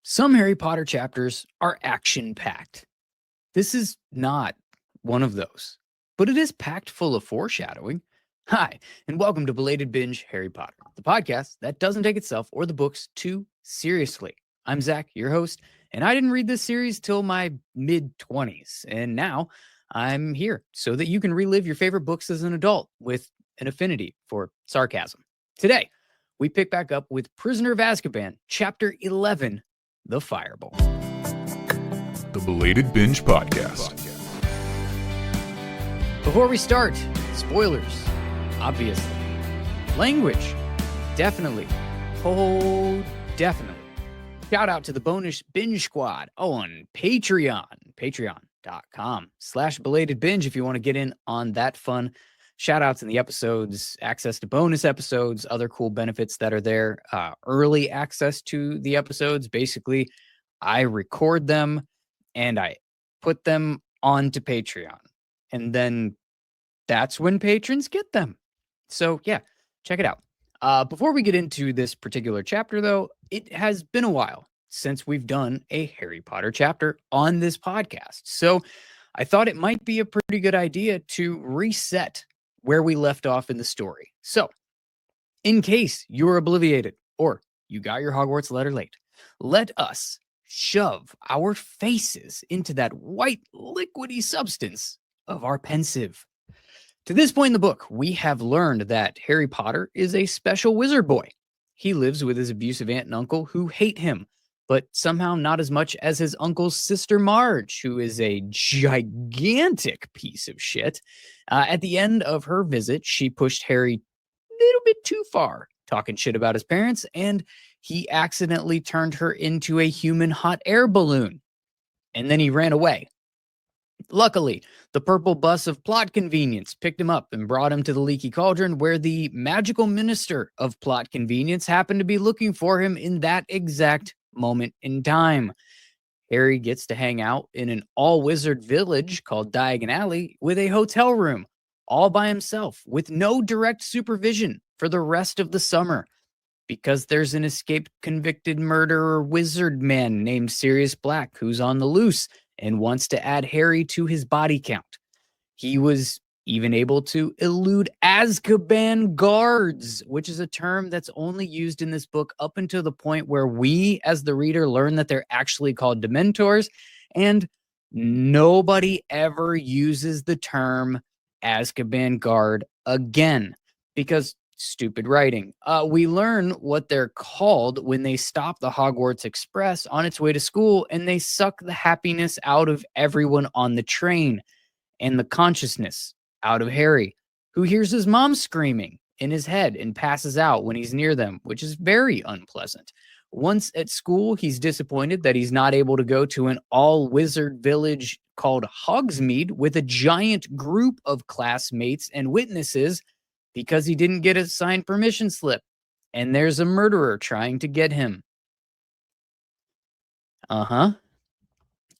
Some Harry Potter chapters are action-packed. This is not one of those, but it is packed full of foreshadowing. Hi, and welcome to Belated Binge Harry Potter, the podcast that doesn't take itself or the books too seriously. I'm Zach, your host, and I didn't read this series till my mid-20s, and now I'm here so that you can relive your favorite books as an adult with an affinity for sarcasm. Today, we pick back up with Prisoner of Azkaban, Chapter 11, The Firebolt. The Belated Binge Podcast. Before we start, spoilers, obviously. Language, definitely. Oh, definitely. Shout out to the bonus binge squad on Patreon, patreon.com/belatedbinge if you want to get in on that fun. Shout outs in the episodes, access to bonus episodes, other cool benefits that are there, early access to the episodes. Basically, I record them and I put them onto Patreon. And then that's when patrons get them. So yeah, check it out. Before we get into this particular chapter, though, it has been a while since we've done a Harry Potter chapter on this podcast. So I thought it might be a pretty good idea to reset where we left off in the story. So, in case you were obliviated or you got your Hogwarts letter late, let us shove our faces into that white liquidy substance of our pensive. To this point in the book, we have learned that Harry Potter is a special wizard boy. He lives with his abusive aunt and uncle who hate him, but somehow not as much as his uncle's sister Marge, who is a gigantic piece of shit. At the end of her visit, she pushed Harry a little bit too far, talking shit about his parents, and he accidentally turned her into a human hot air balloon. And then he ran away. Luckily, the purple bus of plot convenience picked him up and brought him to the Leaky Cauldron, where the magical minister of plot convenience happened to be looking for him in that exact moment in time. Harry gets to hang out in an all-wizard village called Diagon Alley with a hotel room, all by himself, with no direct supervision for the rest of the summer, because there's an escaped convicted murderer wizard man named Sirius Black who's on the loose and wants to add Harry to his body count. He was even able to elude Azkaban guards, which is a term that's only used in this book up until the point where we, as the reader, learn that they're actually called Dementors, and nobody ever uses the term Azkaban guard again, because stupid writing. We learn what they're called when they stop the Hogwarts Express on its way to school, and they suck the happiness out of everyone on the train, and the consciousness out of Harry, who hears his mom screaming in his head and passes out when he's near them, which is very unpleasant. Once at school, he's disappointed that he's not able to go to an all-wizard village called Hogsmeade with a giant group of classmates and witnesses because he didn't get a signed permission slip, and there's a murderer trying to get him.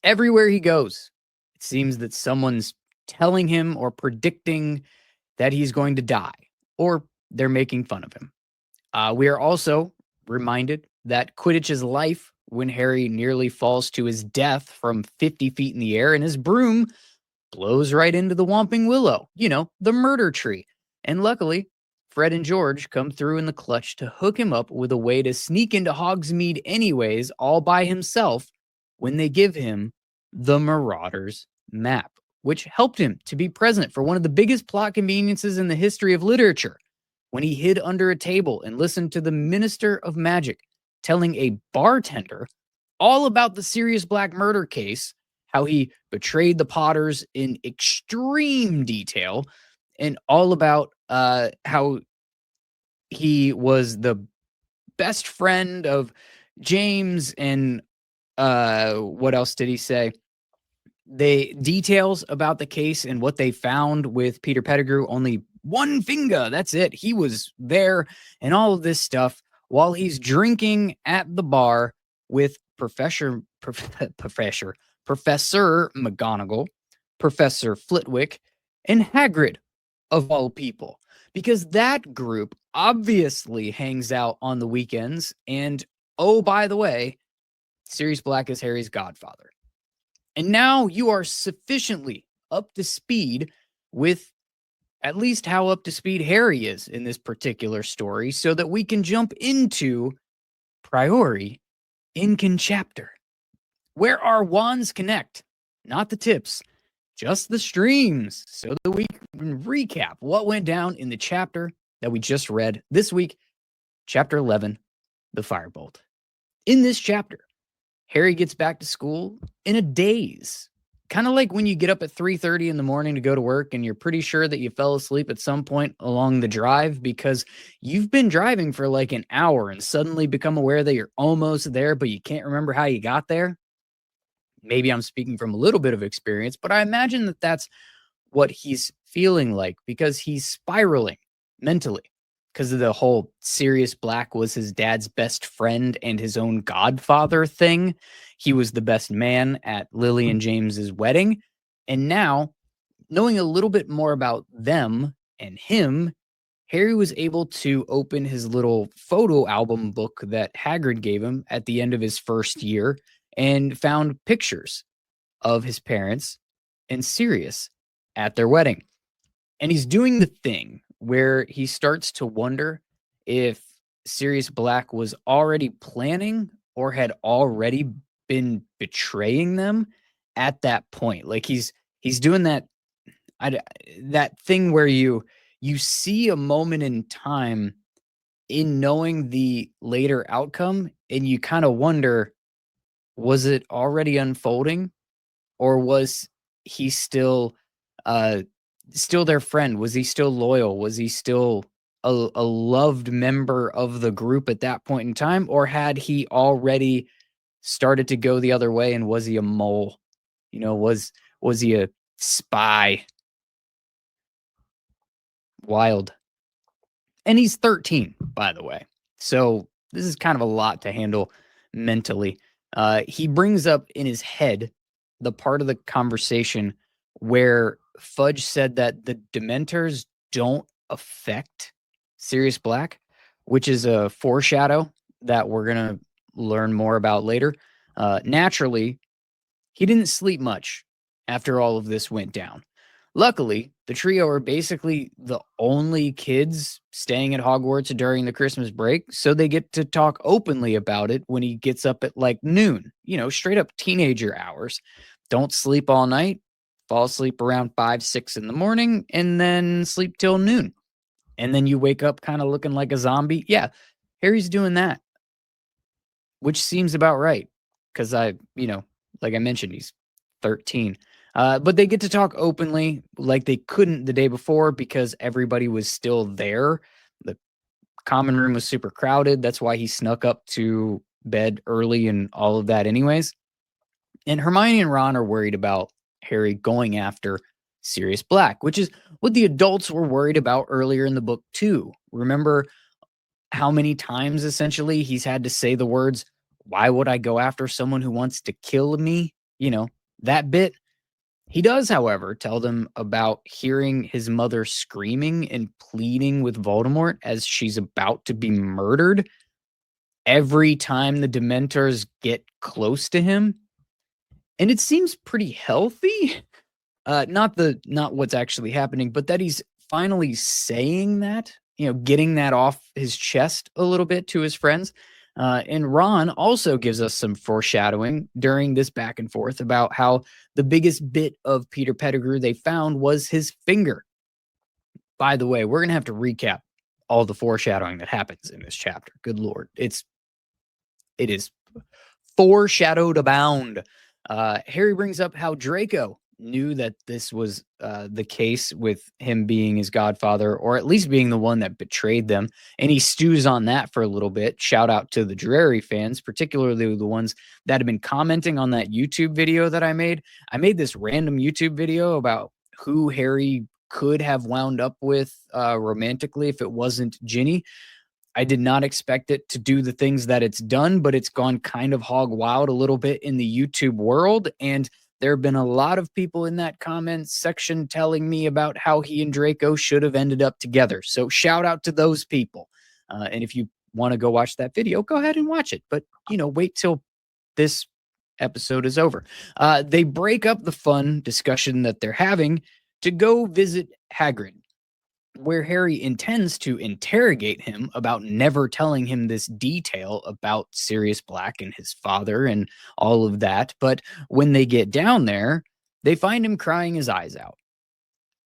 Everywhere he goes, it seems that someone's telling him or predicting that he's going to die, or they're making fun of him. We are also reminded that Quidditch's life when Harry nearly falls to his death from 50 feet in the air and his broom blows right into the Whomping Willow, the murder tree. And luckily, Fred and George come through in the clutch to hook him up with a way to sneak into Hogsmeade anyways, all by himself, when they give him the Marauder's map, which helped him to be present for one of the biggest plot conveniences in the history of literature, when he hid under a table and listened to the Minister of Magic telling a bartender all about the Sirius Black murder case, how he betrayed the Potters in extreme detail, and all about how he was the best friend of James, and what else did he say? The details about the case and what they found with Peter Pettigrew, only one finger, that's it. He was there, and all of this stuff while he's drinking at the bar with Professor McGonagall, Professor Flitwick, and Hagrid, of all people, because that group obviously hangs out on the weekends. And oh, by the way, Sirius Black is Harry's godfather. And now you are sufficiently up to speed with at least how up to speed Harry is in this particular story so that we can jump into Priori Incan chapter, where our wands connect, not the tips, just the streams, so that we can recap what went down in the chapter that we just read this week, chapter 11, the Firebolt. In this chapter, Harry gets back to school in a daze. Kind of like when you get up at 3:30 in the morning to go to work and you're pretty sure that you fell asleep at some point along the drive because you've been driving for like an hour and suddenly become aware that you're almost there, but you can't remember how you got there. Maybe I'm speaking from a little bit of experience, but I imagine that that's what he's feeling like because he's spiraling mentally because of the whole Sirius Black was his dad's best friend and his own godfather thing. He was the best man at Lily and James's wedding. And now, knowing a little bit more about them and him, Harry was able to open his little photo album book that Hagrid gave him at the end of his first year and found pictures of his parents and Sirius at their wedding. And he's doing the thing where he starts to wonder if Sirius Black was already planning or had already been betraying them at that point. Like he's doing that that thing where you see a moment in time in knowing the later outcome and you kind of wonder, was it already unfolding or was he still their friend? Was he still loyal? Was he still a loved member of the group at that point in time? Or had he already started to go the other way and was he a mole? You know, was he a spy? Wild. And he's 13, by the way. So this is kind of a lot to handle mentally. He brings up in his head the part of the conversation where Fudge said that the Dementors don't affect Sirius Black, which is a foreshadow that we're going to learn more about later. Naturally, he didn't sleep much after all of this went down. Luckily, the trio are basically the only kids staying at Hogwarts during the Christmas break, so they get to talk openly about it when he gets up at like noon, you know, straight up teenager hours. Don't sleep all night, fall asleep around 5, 6 in the morning, and then sleep till noon. And then you wake up kind of looking like a zombie. Yeah, Harry's doing that, which seems about right because like I mentioned, he's 13. But they get to talk openly like they couldn't the day before because everybody was still there. The common room was super crowded. That's why he snuck up to bed early and all of that anyways. And Hermione and Ron are worried about Harry going after Sirius Black, which is what the adults were worried about earlier in the book too. Remember how many times essentially he's had to say the words, "Why would I go after someone who wants to kill me?" You know, that bit. He does, however, tell them about hearing his mother screaming and pleading with Voldemort as she's about to be murdered every time the Dementors get close to him. And it seems pretty healthy. Not what's actually happening, but that he's finally saying that, getting that off his chest a little bit to his friends. And Ron also gives us some foreshadowing during this back and forth about how the biggest bit of Peter Pettigrew they found was his finger. By the way, we're going to have to recap all the foreshadowing that happens in this chapter. Good Lord. It is foreshadowed abound. Harry brings up how Draco knew that this was the case with him being his godfather, or at least being the one that betrayed them. And he stews on that for a little bit. Shout out to the Drury fans, particularly the ones that have been commenting on that YouTube video that I made. I made this random YouTube video about who Harry could have wound up with romantically if it wasn't Ginny. I did not expect it to do the things that it's done, but it's gone kind of hog wild a little bit in the YouTube world. And there have been a lot of people in that comment section telling me about how he and Draco should have ended up together. So shout out to those people. And if you want to go watch that video, go ahead and watch it. But, wait till this episode is over. They break up the fun discussion that they're having to go visit Hagrid, where Harry intends to interrogate him about never telling him this detail about Sirius Black and his father and all of that. But when they get down there, they find him crying his eyes out.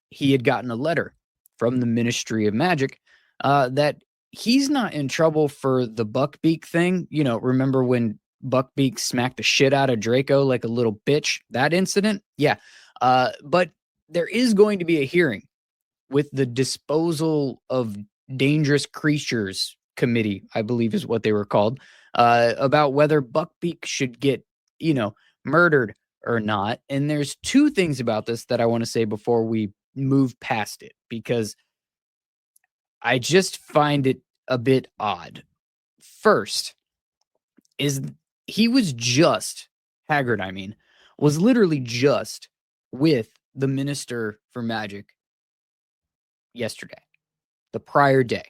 He had gotten a letter from the Ministry of Magic that he's not in trouble for the Buckbeak thing. You know, remember when Buckbeak smacked the shit out of Draco like a little bitch? That incident? Yeah. But there is going to be a hearing with the Disposal of Dangerous Creatures Committee, I believe is what they were called, about whether Buckbeak should get, murdered or not. And there's two things about this that I want to say before we move past it, because I just find it a bit odd. First is Hagrid, was literally just with the Minister for Magic yesterday, the prior day.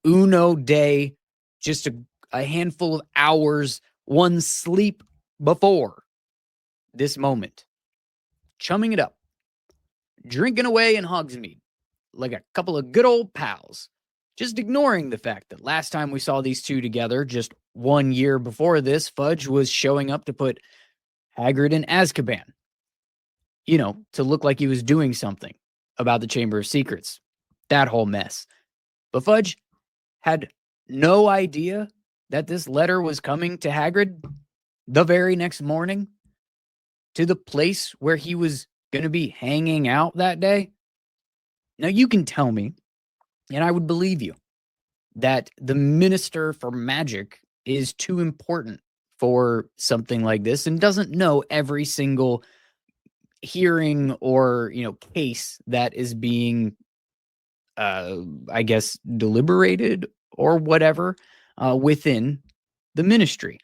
Uno day, just a handful of hours, one sleep before this moment. Chumming it up, drinking away in Hogsmeade like a couple of good old pals. Just ignoring the fact that last time we saw these two together, just 1 year before this, Fudge was showing up to put Hagrid in Azkaban. To look like he was doing something about the Chamber of Secrets. That whole mess. But Fudge had no idea that this letter was coming to Hagrid the very next morning to the place where he was going to be hanging out that day. Now, you can tell me, and I would believe you, that the Minister for Magic is too important for something like this and doesn't know every single hearing or, case that is being, deliberated or whatever within the ministry.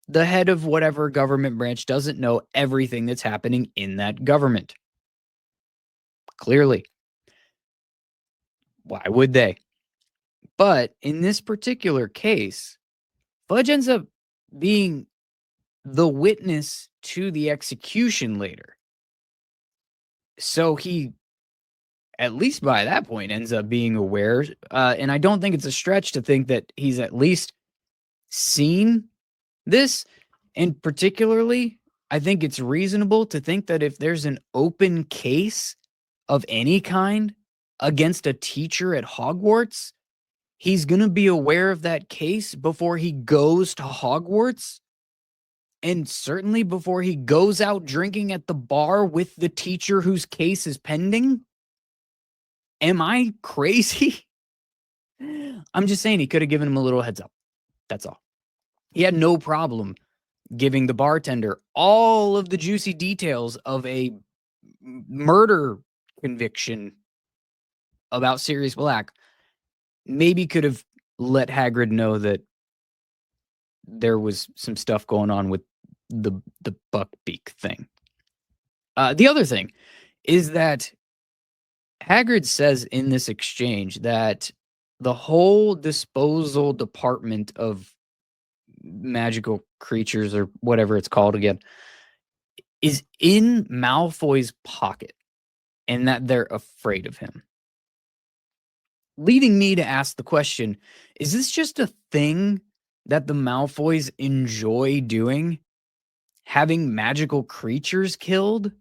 The head of whatever government branch doesn't know everything that's happening in that government. Clearly. Why would they? But in this particular case, Fudge ends up being the witness to the execution later. So he, at least by that point, ends up being aware. And I don't think it's a stretch to think that he's at least seen this. And particularly, I think it's reasonable to think that if there's an open case of any kind against a teacher at Hogwarts, he's going to be aware of that case before he goes to Hogwarts. And certainly before he goes out drinking at the bar with the teacher whose case is pending. Am I crazy? I'm just saying he could have given him a little heads up. That's all. He had no problem giving the bartender all of the juicy details of a murder conviction about Sirius Black. Maybe could have let Hagrid know that there was some stuff going on with the Buckbeak thing. The other thing is that Hagrid says in this exchange that the whole disposal department of magical creatures, or whatever it's called again, is in Malfoy's pocket, and that they're afraid of him. Leading me to ask the question, is this just a thing that the Malfoys enjoy doing? Having magical creatures killed?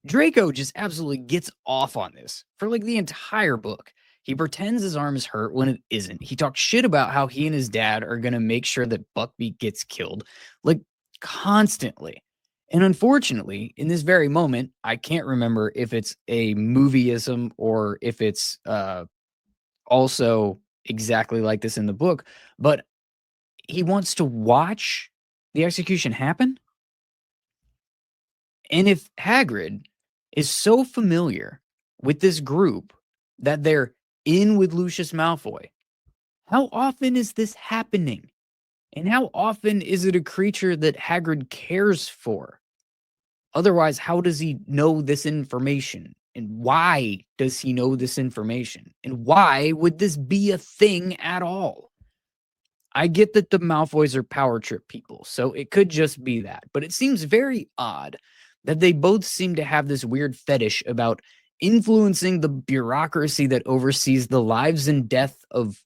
Draco just absolutely gets off on this for like the entire book. He pretends his arm is hurt when it isn't. He talks shit about how he and his dad are going to make sure that Buckbeak gets killed, like constantly. And unfortunately, in this very moment, I can't remember if it's a movieism or if it's also exactly like this in the book, but he wants to watch the execution happen. And if Hagrid is so familiar with this group that they're in with Lucius Malfoy, how often is this happening? And how often is it a creature that Hagrid cares for? Otherwise, how does he know this information? And why does he know this information? And why would this be a thing at all? I get that the Malfoys are power trip people, so it could just be that. But it seems very odd that they both seem to have this weird fetish about influencing the bureaucracy that oversees the lives and death of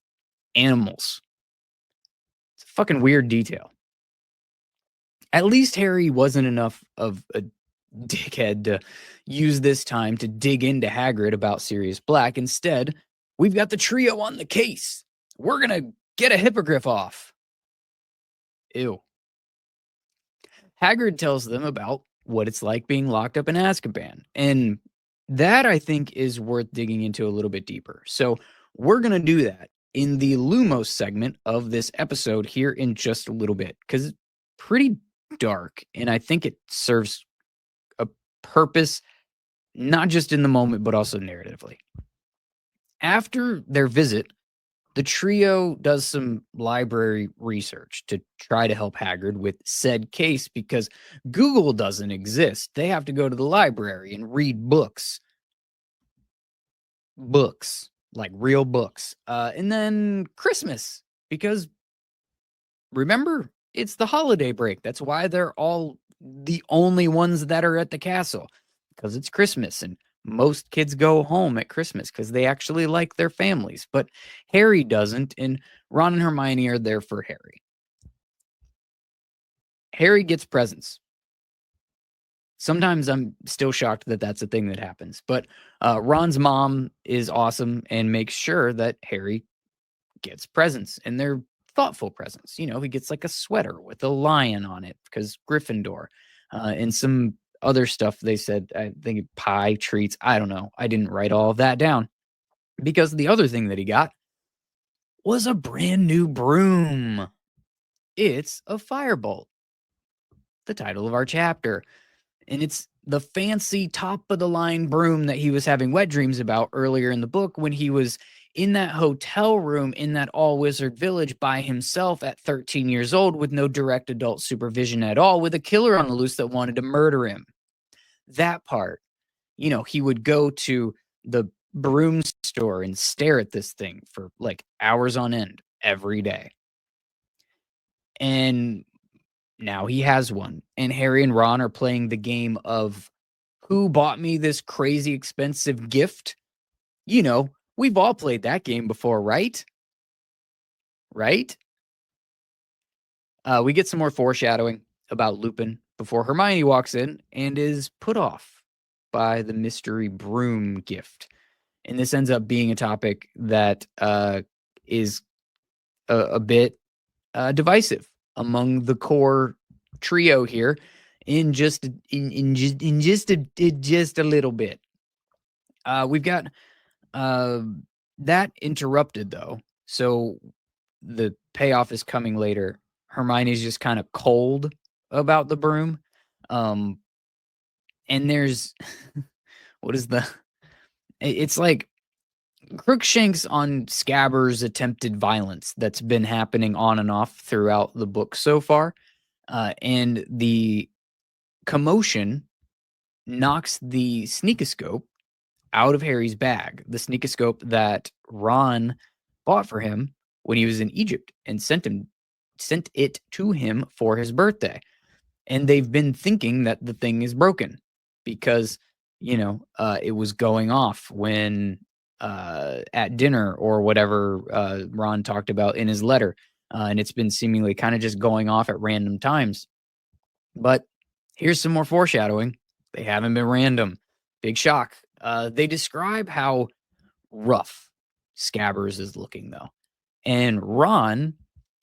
animals. It's a fucking weird detail. At least Harry wasn't enough of a dickhead to use this time to dig into Hagrid about Sirius Black. Instead, we've got the trio on the case. We're going to get a hippogriff off. Ew. Hagrid tells them about what it's like being locked up in Azkaban. And that, I think, is worth digging into a little bit deeper. So we're going to do that in the Lumos segment of this episode here in just a little bit, because it's pretty dark, and I think it serves a purpose, not just in the moment, but also narratively. After their visit, the trio does some library research to try to help Hagrid with said case because Google doesn't exist. They have to go to the library and read books. Books, like real books. And then Christmas, because remember, it's the holiday break. That's why they're all the only ones that are at the castle, because it's Christmas and most kids go home at Christmas because they actually like their families. But Harry doesn't, and Ron and Hermione are there for Harry. Harry gets presents. Sometimes I'm still shocked that that's a thing that happens. But Ron's mom is awesome and makes sure that Harry gets presents, and they're thoughtful presents. You know, he gets like a sweater with a lion on it because Gryffindor, and some other stuff they said, I think pie, treats, I don't know. I didn't write all of that down because the other thing that he got was a brand new broom. It's a Firebolt, the title of our chapter. And it's the fancy top of the line broom that he was having wet dreams about earlier in the book when he was in that hotel room in that all wizard village by himself at 13 years old with no direct adult supervision at all, with a killer on the loose that wanted to murder him. That part, you know, he would go to the broom store and stare at this thing for like hours on end every day. And now he has one. And Harry and Ron are playing the game of who bought me this crazy expensive gift? You know, we've all played that game before, right? Right? We get some more foreshadowing about Lupin before Hermione walks in and is put off by the mystery broom gift. And this ends up being a topic that is a bit divisive among the core trio here in just a little bit. We've got that interrupted though, so the payoff is coming later. Hermione's just kind of cold about the broom, and there's what is the? It's like Crookshanks on Scabbers' attempted violence that's been happening on and off throughout the book so far, and the commotion knocks the sneakoscope out of Harry's bag, the sneakoscope that Ron bought for him when he was in Egypt and sent it to him for his birthday. And they've been thinking that the thing is broken because, you know, it was going off when at dinner or whatever Ron talked about in his letter. And it's been seemingly kind of just going off at random times. But here's some more foreshadowing. They haven't been random. Big shock. They describe how rough Scabbers is looking, though. And Ron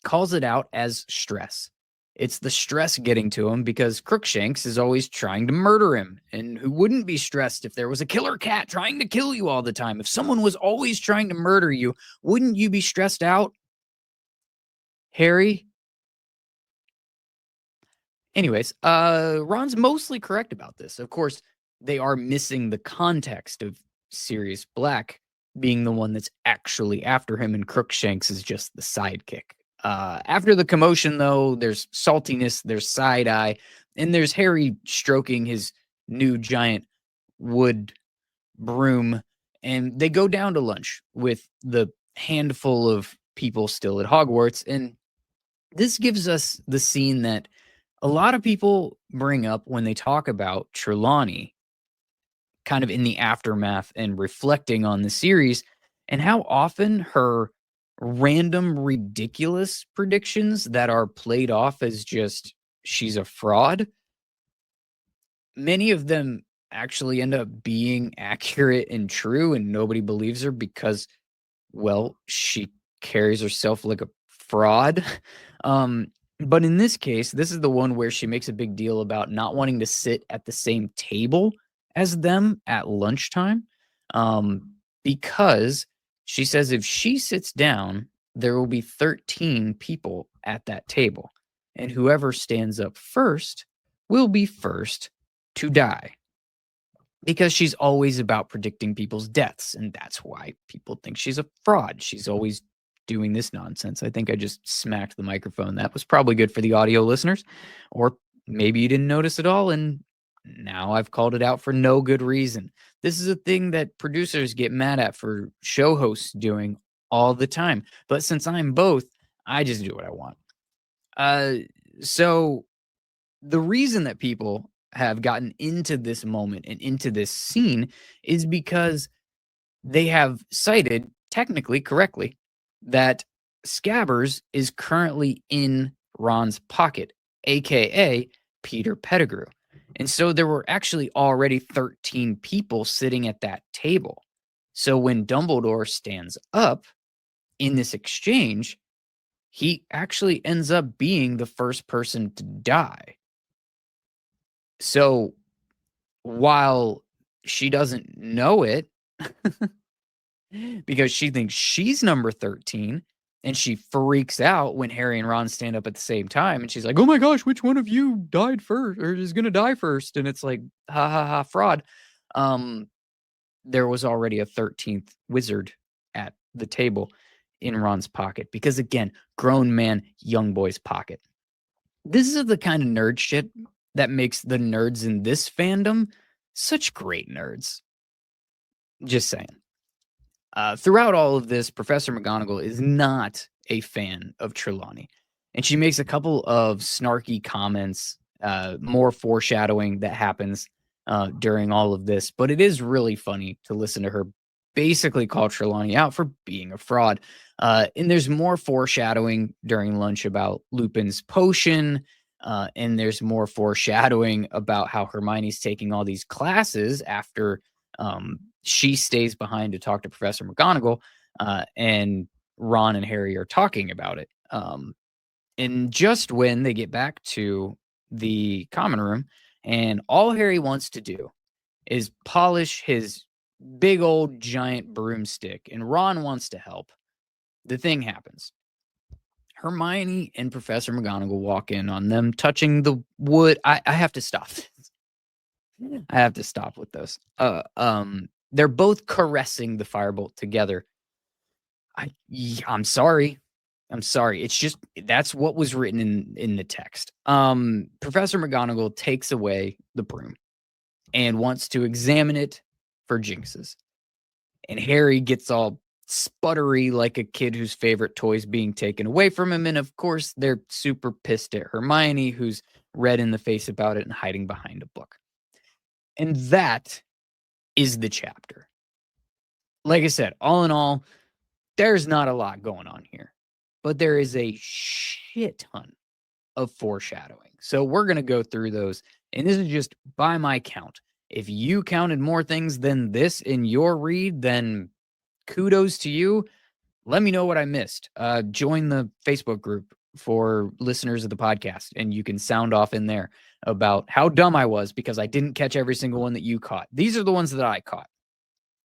calls it out as stress. It's the stress getting to him because Crookshanks is always trying to murder him. And who wouldn't be stressed if there was a killer cat trying to kill you all the time? If someone was always trying to murder you, wouldn't you be stressed out? Harry? Anyways, Ron's mostly correct about this. Of course, they are missing the context of Sirius Black being the one that's actually after him, and Crookshanks is just the sidekick. After the commotion, though, there's saltiness, there's side eye, and there's Harry stroking his new giant wood broom, and they go down to lunch with the handful of people still at Hogwarts, and This gives us the scene that a lot of people bring up when they talk about Trelawney, kind of in the aftermath and reflecting on the series, and how often her random, ridiculous predictions that are played off as just she's a fraud, many of them actually end up being accurate and true, and nobody believes her because, well, she carries herself like a fraud. Um, but in this case, this is the one where she makes a big deal about not wanting to sit at the same table as them at lunchtime, because she says if she sits down, there will be 13 people at that table, and whoever stands up first will be first to die. Because she's always about predicting people's deaths, and that's why people think she's a fraud. She's always doing this nonsense. I think I just smacked the microphone. That was probably good for the audio listeners, or maybe you didn't notice at all, and now I've called it out for no good reason. This is a thing that producers get mad at for show hosts doing all the time. But since I'm both, I just do what I want. So the reason that people have gotten into this moment and into this scene is because they have cited, technically correctly, that Scabbers is currently in Ron's pocket, aka Peter Pettigrew. And so there were actually already 13 people sitting at that table. So when Dumbledore stands up in this exchange, he actually ends up being the first person to die. So while she doesn't know it, because she thinks she's number 13, and she freaks out when Harry and Ron stand up at the same time, and she's like, oh my gosh, which one of you died first or is gonna die first? And it's like, ha ha ha, fraud. There was already a 13th wizard at the table in Ron's pocket, because again, grown man, young boy's pocket. This is the kind of nerd shit that makes the nerds in this fandom such great nerds. Just saying. Throughout all of this, Professor McGonagall is not a fan of Trelawney, and she makes a couple of snarky comments, more foreshadowing that happens during all of this, but it is really funny to listen to her basically call Trelawney out for being a fraud. And there's more foreshadowing during lunch about Lupin's potion, and there's more foreshadowing about how Hermione's taking all these classes after she stays behind to talk to Professor McGonagall, and Ron and Harry are talking about it. And just when they get back to the common room, and all Harry wants to do is polish his big old giant broomstick, and Ron wants to help, the thing happens. Hermione and Professor McGonagall walk in on them touching the wood. I have to stop this. I have to stop with this. They're both caressing the firebolt together. I'm sorry. I'm sorry. It's just, that's what was written in the text. Professor McGonagall takes away the broom and wants to examine it for jinxes. And Harry gets all sputtery like a kid whose favorite toy's being taken away from him. And of course, they're super pissed at Hermione, who's red in the face about it and hiding behind a book. And that is the chapter. Like I said, all in all, there's not a lot going on here, but there is a shit ton of foreshadowing. So we're going to go through those. And this is just by my count. If you counted more things than this in your read, then kudos to you. Let me know what I missed. Join the Facebook group for listeners of the podcast, and you can sound off in there about how dumb I was because I didn't catch every single one that you caught. These are the ones that I caught.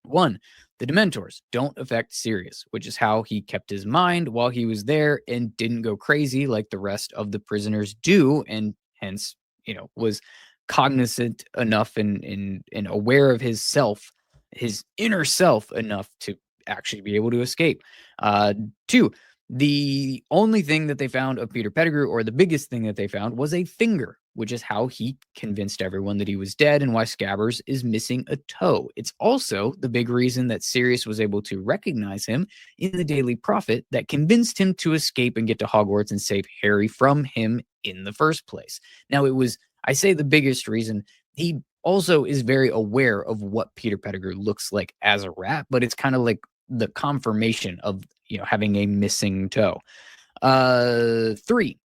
1, the Dementors don't affect Sirius, which is how he kept his mind while he was there and didn't go crazy like the rest of the prisoners do, and hence, was cognizant enough and aware of his self, his inner self enough to actually be able to escape. 2, the only thing that they found of Peter Pettigrew, or the biggest thing that they found, was a finger which is how he convinced everyone that he was dead and why Scabbers is missing a toe. It's also the big reason that Sirius was able to recognize him in the Daily Prophet that convinced him to escape and get to Hogwarts and save Harry from him in the first place. Now, it was, I say, the biggest reason. He also is very aware of what Peter Pettigrew looks like as a rat, but it's kind of like the confirmation of, having a missing toe. 3,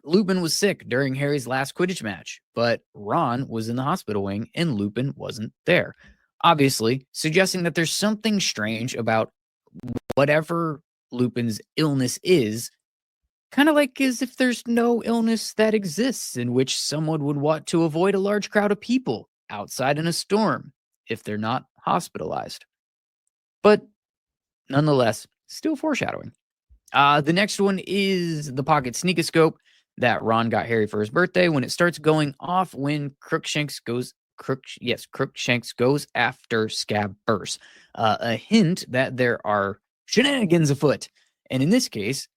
Lupin was sick during Harry's last Quidditch match, but Ron was in the hospital wing and Lupin wasn't there. Obviously, suggesting that there's something strange about whatever Lupin's illness is, kind of like as if there's no illness that exists in which someone would want to avoid a large crowd of people outside in a storm if they're not hospitalized. But nonetheless, still foreshadowing. The next one is the pocket sneakoscope that Ron got Harry for his birthday. When it starts going off when Crookshanks goes after Scabbers. A hint that there are shenanigans afoot. And in this case,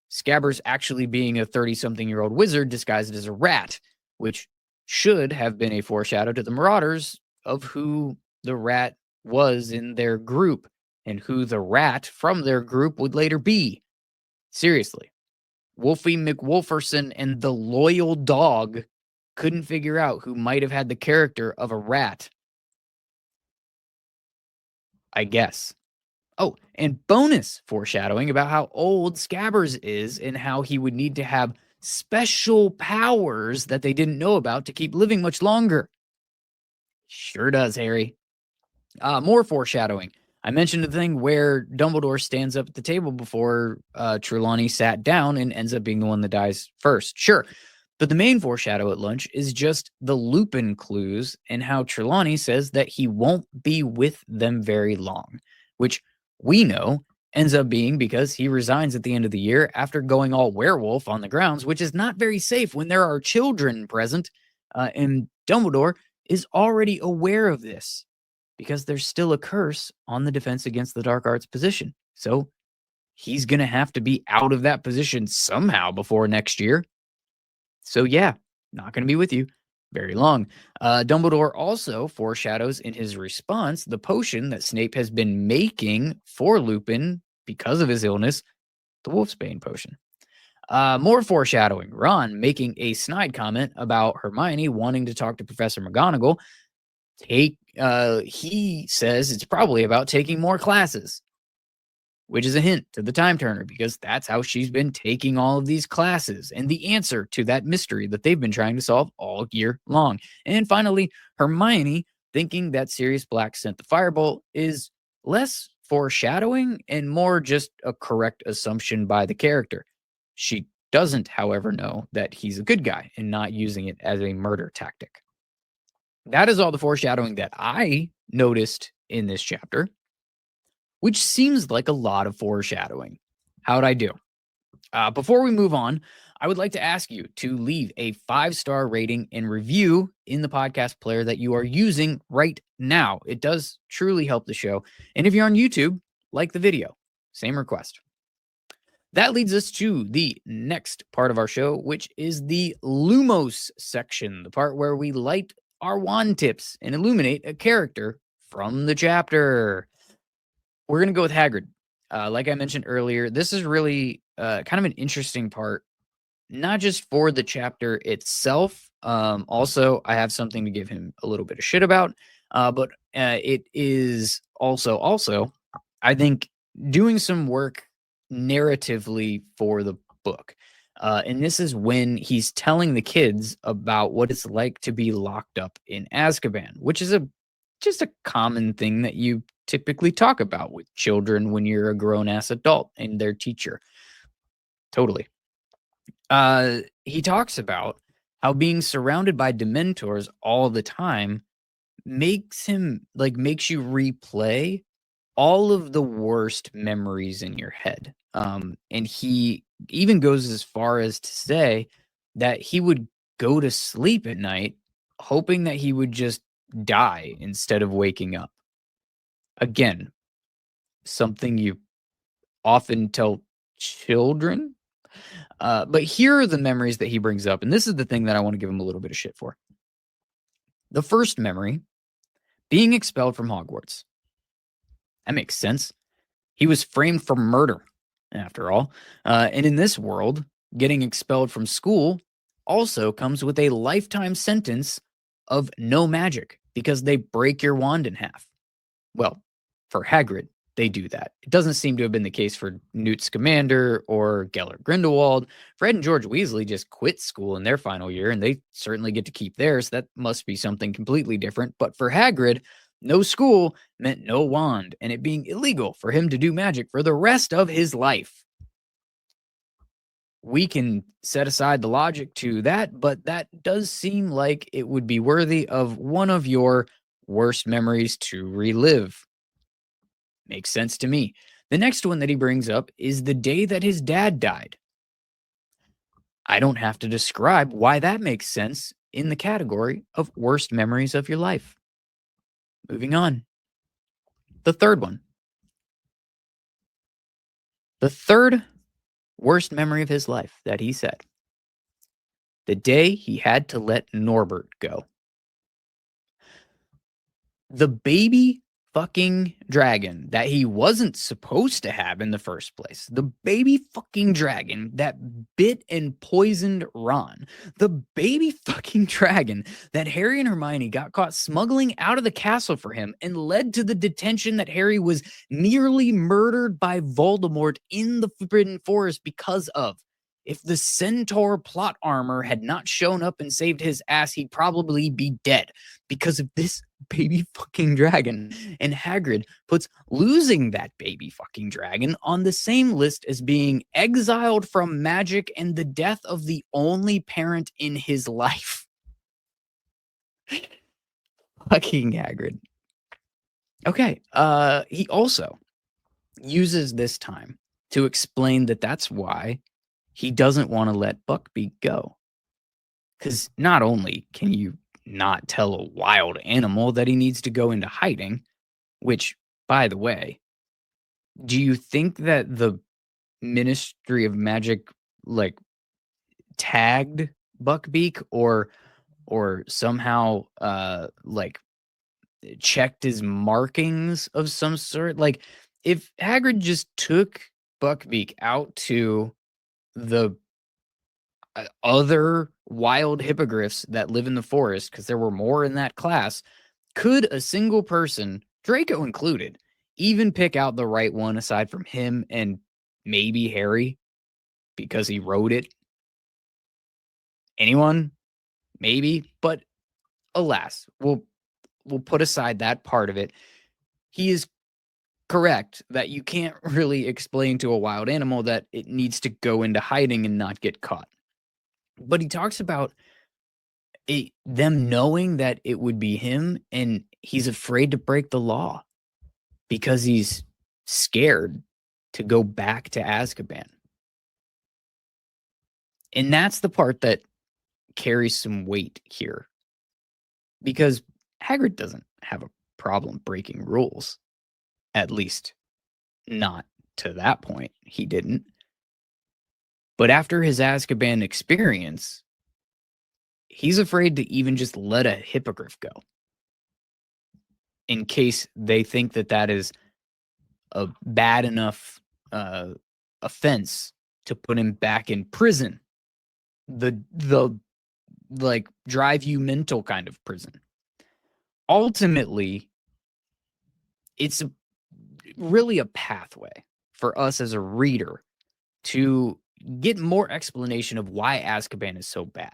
Scabbers actually being a 30-something-year-old wizard disguised as a rat, which should have been a foreshadow to the Marauders of who the rat was in their group and who the rat from their group would later be. Seriously. Wolfie McWolferson and the loyal dog couldn't figure out who might have had the character of a rat. I guess. Oh, and bonus foreshadowing about how old Scabbers is and how he would need to have special powers that they didn't know about to keep living much longer. Sure does, Harry. More foreshadowing. I mentioned the thing where Dumbledore stands up at the table before Trelawney sat down and ends up being the one that dies first. Sure. But the main foreshadow at lunch is just the Lupin clues and how Trelawney says that he won't be with them very long, which we know ends up being because he resigns at the end of the year after going all werewolf on the grounds, which is not very safe when there are children present. And Dumbledore is already aware of this, because there's still a curse on the Defense Against the Dark Arts position. So he's going to have to be out of that position somehow before next year. So yeah, not going to be with you very long. Dumbledore also foreshadows in his response the potion that Snape has been making for Lupin because of his illness, the Wolfsbane potion. More foreshadowing. Ron making a snide comment about Hermione wanting to talk to Professor McGonagall. He says it's probably about taking more classes, which is a hint to the Time Turner because that's how she's been taking all of these classes and the answer to that mystery that they've been trying to solve all year long. And finally, Hermione thinking that Sirius Black sent the Firebolt is less foreshadowing and more just a correct assumption by the character. She doesn't, however, know that he's a good guy and not using it as a murder tactic. That is all the foreshadowing that I noticed in this chapter, which seems like a lot of foreshadowing. How'd I do? Before we move on, I would like to ask you to leave a 5-star rating and review in the podcast player that you are using right now. It does truly help the show. And if you're on YouTube, like the video. Same request. That leads us to the next part of our show, which is the Lumos section, the part where we light our wand tips and illuminate a character from the chapter. We're going to go with Hagrid. Like I mentioned earlier, this is really kind of an interesting part, not just for the chapter itself. Also, I have something to give him a little bit of shit about, but it is also, I think, doing some work narratively for the book. And this is when he's telling the kids about what it's like to be locked up in Azkaban, which is just a common thing that you typically talk about with children when you're a grown-ass adult and their teacher. Totally. He talks about how being surrounded by Dementors all the time makes you replay all of the worst memories in your head. And he even goes as far as to say that he would go to sleep at night hoping that he would just die instead of waking up. Again, something you often tell children. But here are the memories that he brings up, and this is the thing that I want to give him a little bit of shit for. The first memory, being expelled from Hogwarts. That makes sense. He was framed for murder, after all. And in this world, getting expelled from school also comes with a lifetime sentence of no magic because they break your wand in half. Well, for Hagrid, they do that. It doesn't seem to have been the case for Newt Scamander or Gellert Grindelwald. Fred and George Weasley just quit school in their final year, and they certainly get to keep theirs. That must be something completely different. But for Hagrid, no school meant no wand, and it being illegal for him to do magic for the rest of his life. We can set aside the logic to that, but that does seem like it would be worthy of one of your worst memories to relive. Makes sense to me. The next one that he brings up is the day that his dad died. I don't have to describe why that makes sense in the category of worst memories of your life. Moving on. The third one. The third worst memory of his life that he said. The day he had to let Norbert go. The baby fucking dragon that he wasn't supposed to have in the first place. The baby fucking dragon that bit and poisoned Ron. The baby fucking dragon that Harry and Hermione got caught smuggling out of the castle for him and led to the detention that Harry was nearly murdered by Voldemort in the Forbidden Forest because of. If the centaur plot armor had not shown up and saved his ass, he'd probably be dead because of this baby fucking dragon. And Hagrid puts losing that baby fucking dragon on the same list as being exiled from magic and the death of the only parent in his life. Fucking Hagrid. Okay, he also uses this time to explain that that's why he doesn't want to let Buckbeak go. Because not only can you not tell a wild animal that he needs to go into hiding, which, by the way, do you think that the Ministry of Magic, like, tagged Buckbeak or somehow, like, checked his markings of some sort? Like, if Hagrid just took Buckbeak out to the other wild hippogriffs that live in the forest, because there were more in that class, could a single person, Draco included, even pick out the right one aside from him and maybe Harry because he wrote it? Anyone? Maybe, but alas, we'll put aside that part of it. He is correct that you can't really explain to a wild animal that it needs to go into hiding and not get caught. But he talks about them knowing that it would be him, and he's afraid to break the law because he's scared to go back to Azkaban. And that's the part that carries some weight here, because Hagrid doesn't have a problem breaking rules. At least not to that point, he didn't. But after his Azkaban experience, he's afraid to even just let a hippogriff go in case they think that that is a bad enough offense to put him back in prison. The like drive you mental kind of prison. Ultimately, it's really a pathway for us as a reader to get more explanation of why Azkaban is so bad,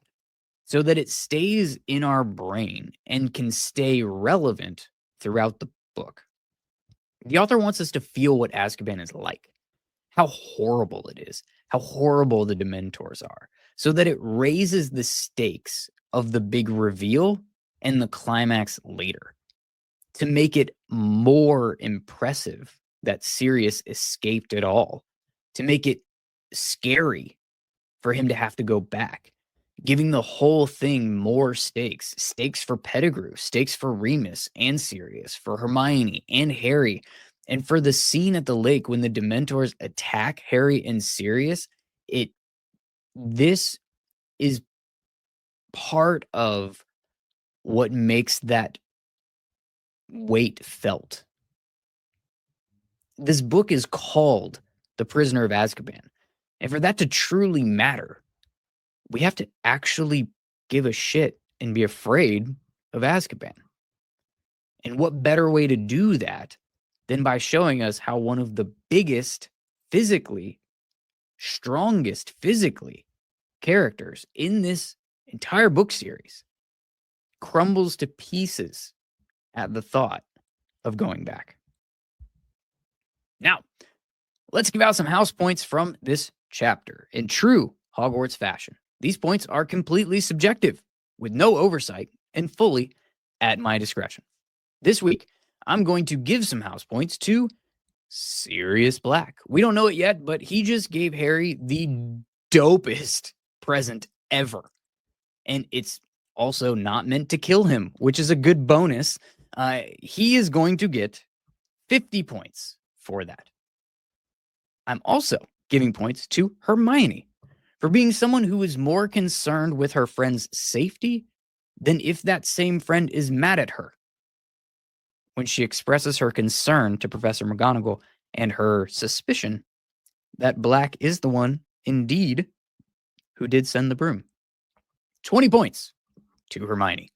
so that it stays in our brain and can stay relevant throughout the book. The author wants us to feel what Azkaban is like, how horrible it is, how horrible the Dementors are, so that it raises the stakes of the big reveal and the climax later, to make it more impressive that Sirius escaped at all, to make it scary for him to have to go back, giving the whole thing more stakes. Stakes for Pettigrew, stakes for Remus and Sirius, for Hermione and Harry, and for the scene at the lake when the Dementors attack Harry and Sirius. It this is part of what makes that weight felt. This book is called The Prisoner of Azkaban. And for that to truly matter, we have to actually give a shit and be afraid of Azkaban. And what better way to do that than by showing us how one of the biggest strongest physically characters in this entire book series crumbles to pieces at the thought of going back. Now, let's give out some house points from this chapter. In true Hogwarts fashion, these points are completely subjective, with no oversight, and fully at my discretion. This week, I'm going to give some house points to Sirius Black. We don't know it yet, but he just gave Harry the dopest present ever. And it's also not meant to kill him, which is a good bonus. He is going to get 50 points for that. I'm also giving points to Hermione for being someone who is more concerned with her friend's safety than if that same friend is mad at her. When she expresses her concern to Professor McGonagall and her suspicion that Black is the one, indeed, who did send the broom. 20 points to Hermione.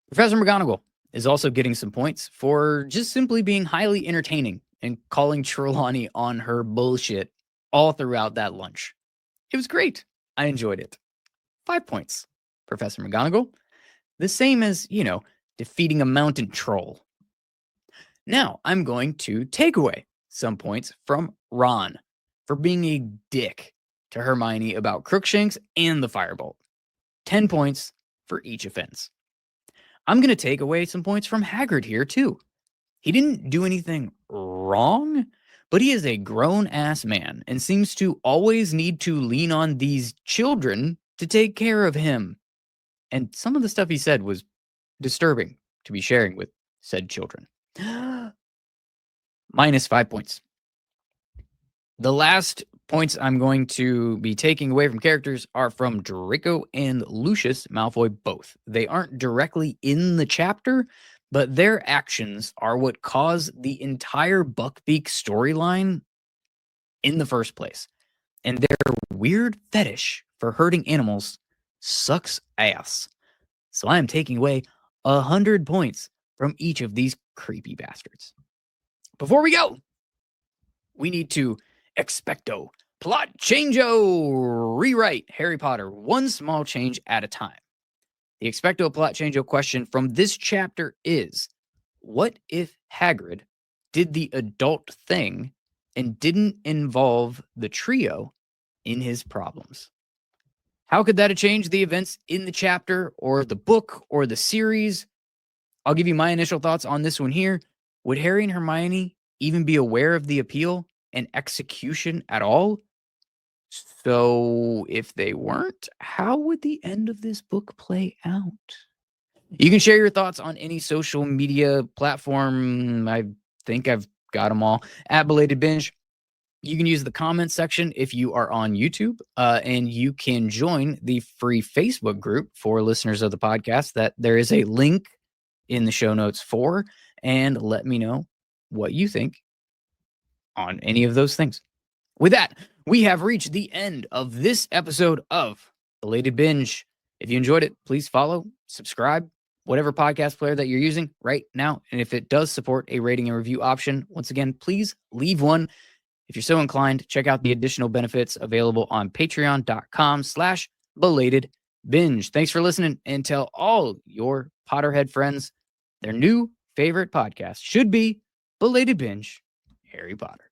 Professor McGonagall is also getting some points for just simply being highly entertaining and calling Trelawney on her bullshit all throughout that lunch. It was great. I enjoyed it. 5 points, Professor McGonagall. The same as, defeating a mountain troll. Now, I'm going to take away some points from Ron for being a dick to Hermione about Crookshanks and the Firebolt. 10 points for each offense. I'm going to take away some points from Hagrid here, too. He didn't do anything wrong, but he is a grown-ass man and seems to always need to lean on these children to take care of him. And some of the stuff he said was disturbing to be sharing with said children. Minus 5 points. The last points I'm going to be taking away from characters are from Draco and Lucius Malfoy both. They aren't directly in the chapter, but their actions are what caused the entire Buckbeak storyline in the first place. And their weird fetish for hurting animals sucks ass. So I am taking away 100 points from each of these creepy bastards. Before we go, we need to expecto plot changeo rewrite Harry Potter one small change at a time. The expecto plot changeo question from this chapter is, what if Hagrid did the adult thing and didn't involve the trio in his problems? How could that have changed the events in the chapter or the book or the series? I'll give you my initial thoughts on this one here. Would Harry and Hermione even be aware of the appeal and execution at all? So if they weren't, how would the end of this book play out? You can share your thoughts on any social media platform. I think I've got them all. At Belated Binge. You can use the comment section if you are on YouTube, and you can join the free Facebook group for listeners of the podcast that there is a link in the show notes for, and let me know what you think on any of those things. With that, we have reached the end of this episode of Belated Binge. If you enjoyed it, please follow, subscribe, whatever podcast player that you're using right now. And if it does support a rating and review option, once again, please leave one. If you're so inclined, check out the additional benefits available on patreon.com/belatedbinge. Thanks for listening, and tell all your Potterhead friends their new favorite podcast should be Belated Binge Harry Potter.